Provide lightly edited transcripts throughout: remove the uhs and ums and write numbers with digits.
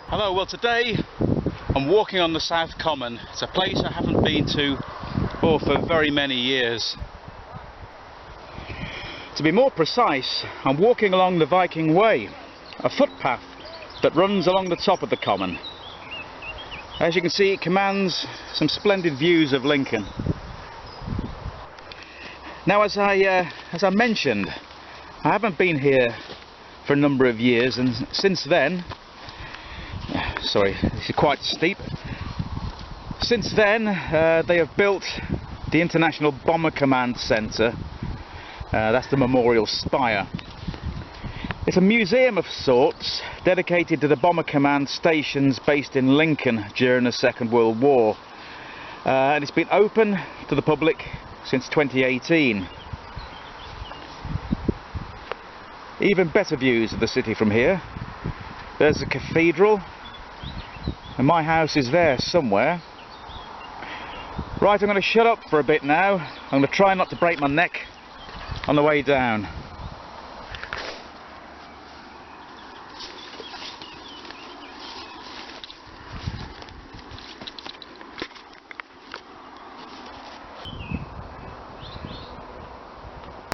Hello, well today I'm walking on the South Common. It's a place I haven't been to for very many years. To be more precise, I'm walking along the Viking Way, a footpath that runs along the top of the common. As you can see, it commands some splendid views of Lincoln. Now, as I mentioned, I haven't been here for a number of years, and since then, sorry, this is quite steep. Since then, they have built the International Bomber Command Centre. That's the Memorial Spire. It's a museum of sorts dedicated to the Bomber Command stations based in Lincoln during the Second World War. And it's been open to the public since 2018. Even better views of the city from here. There's a cathedral, and my house is there somewhere. Right, I'm going to shut up for a bit now. I'm going to try not to break my neck on the way down.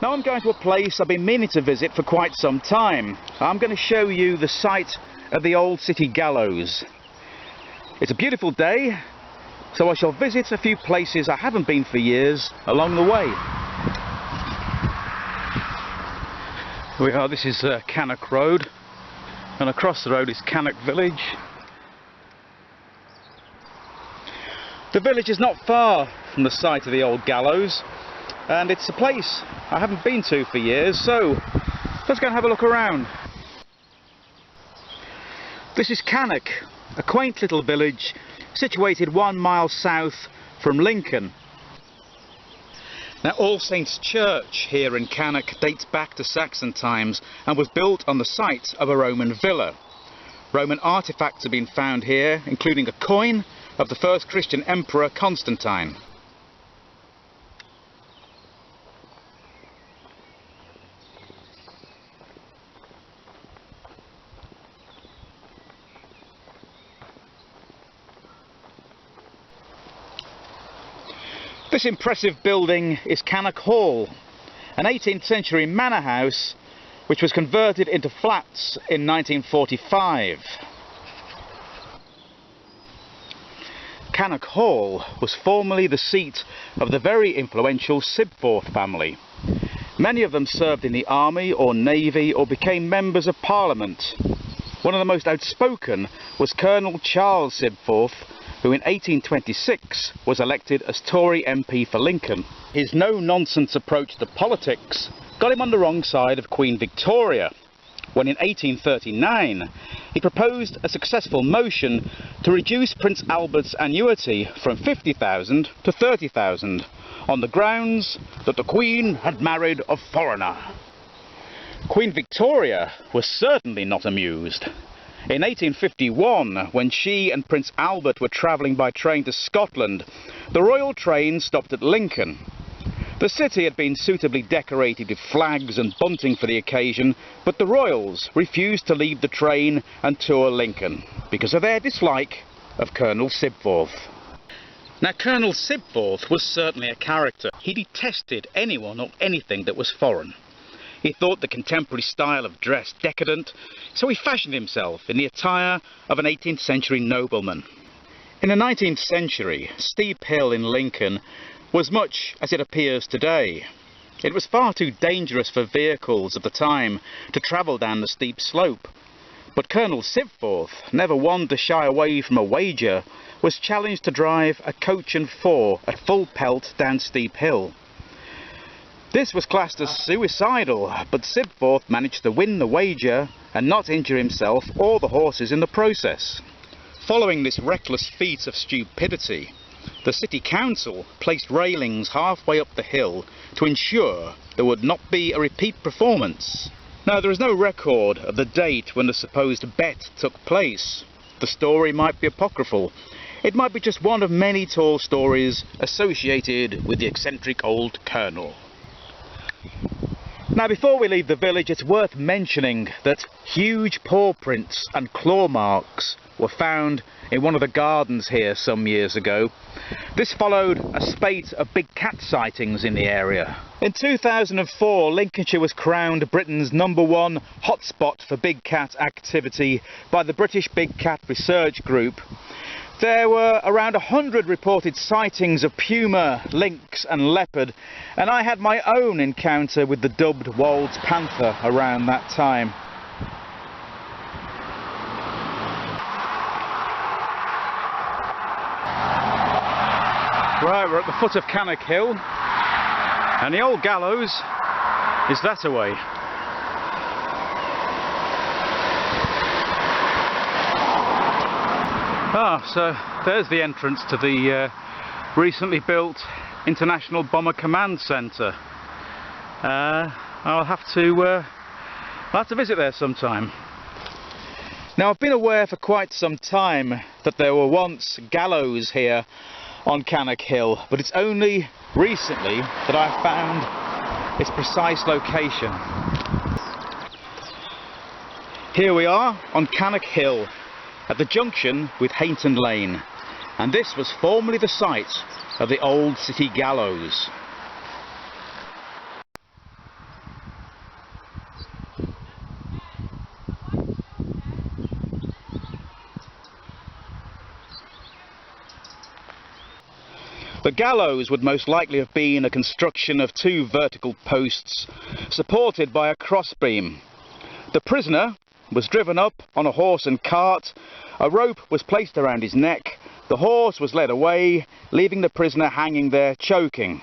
Now I'm going to a place I've been meaning to visit for quite some time. I'm going to show you the site of the old city Gallows. It's a beautiful day, so I shall visit a few places I haven't been for years along the way. Here we are, this is Kanak Road, and across the road is Kanak Village. The village is not far from the site of the old Gallows, and it's a place I haven't been to for years, so let's go and have a look around. This is Kanak, a quaint little village situated 1 mile south from Lincoln. Now, All Saints Church here in Kanak dates back to Saxon times and was built on the site of a Roman villa. Roman artefacts have been found here, including a coin of the first Christian emperor Constantine. This impressive building is Kanak Hall, an 18th century manor house which was converted into flats in 1945. Kanak Hall was formerly the seat of the very influential Sibthorp family. Many of them served in the army or navy or became members of parliament. One of the most outspoken was Colonel Charles Sibthorp, who in 1826 was elected as Tory MP for Lincoln. His no-nonsense approach to politics got him on the wrong side of Queen Victoria, when in 1839 he proposed a successful motion to reduce Prince Albert's annuity from 50,000 to 30,000 on the grounds that the Queen had married a foreigner. Queen Victoria was certainly not amused. In 1851, when she and Prince Albert were travelling by train to Scotland, the royal train stopped at Lincoln. The city had been suitably decorated with flags and bunting for the occasion, but the royals refused to leave the train and tour Lincoln because of their dislike of Colonel Sibthorp. Now, Colonel Sibthorp was certainly a character. He detested anyone or anything that was foreign. He thought the contemporary style of dress decadent, so he fashioned himself in the attire of an 18th century nobleman. In the 19th century, Steep Hill in Lincoln was much as it appears today. It was far too dangerous for vehicles of the time to travel down the steep slope. But Colonel Sibthorp, never one to shy away from a wager, was challenged to drive a coach and four at full pelt down Steep Hill. This was classed as suicidal, but Sibthorp managed to win the wager and not injure himself or the horses in the process. Following this reckless feat of stupidity, the city council placed railings halfway up the hill to ensure there would not be a repeat performance. Now, there is no record of the date when the supposed bet took place. The story might be apocryphal. It might be just one of many tall stories associated with the eccentric old colonel. Now, before we leave the village, it's worth mentioning that huge paw prints and claw marks were found in one of the gardens here some years ago. This followed a spate of big cat sightings in the area. In 2004, Lincolnshire was crowned Britain's #1 hotspot for big cat activity by the British Big Cat Research Group. There were around 100 reported sightings of puma, lynx and leopard, and I had my own encounter with the dubbed Wold's panther around that time. Right, we're at the foot of Kanak Hill, and the old Gallows is that away. So there's the entrance to the recently built International Bomber Command Centre. I'll have to visit there sometime. Now, I've been aware for quite some time that there were once gallows here on Kanak Hill, but it's only recently that I've found its precise location. Here we are on Kanak Hill at the junction with Hayton Lane, and this was formerly the site of the old city gallows. The gallows would most likely have been a construction of 2 vertical posts supported by a crossbeam. The prisoner was driven up on a horse and cart, a rope was placed around his neck, the horse was led away, leaving the prisoner hanging there choking.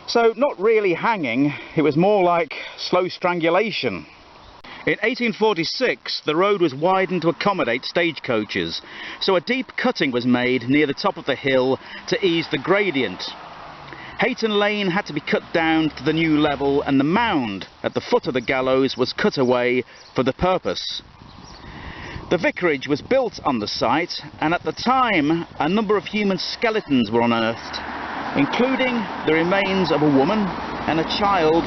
So not really hanging, it was more like slow strangulation. In 1846 the road was widened to accommodate stagecoaches, so a deep cutting was made near the top of the hill to ease the gradient. Hayton Lane had to be cut down to the new level, and the mound at the foot of the gallows was cut away for the purpose. The vicarage was built on the site, and at the time a number of human skeletons were unearthed, including the remains of a woman and a child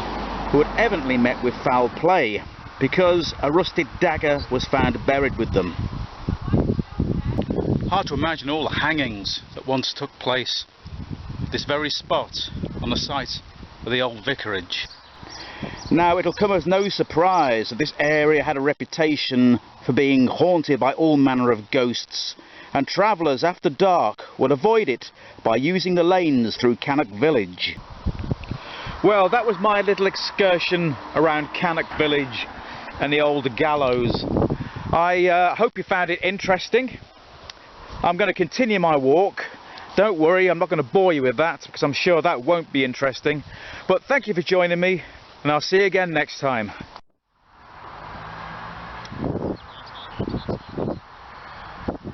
who had evidently met with foul play, because a rusted dagger was found buried with them. Hard to imagine all the hangings that once took place at this very spot on the site of the old vicarage. Now, it'll come as no surprise that this area had a reputation for being haunted by all manner of ghosts, and travellers after dark would avoid it by using the lanes through Kanak village. Well, that was my little excursion around Kanak village and the old gallows. I hope you found it interesting. I'm going to continue my walk. Don't worry, I'm not going to bore you with that, because I'm sure that won't be interesting. But thank you for joining me, and I'll see you again next time.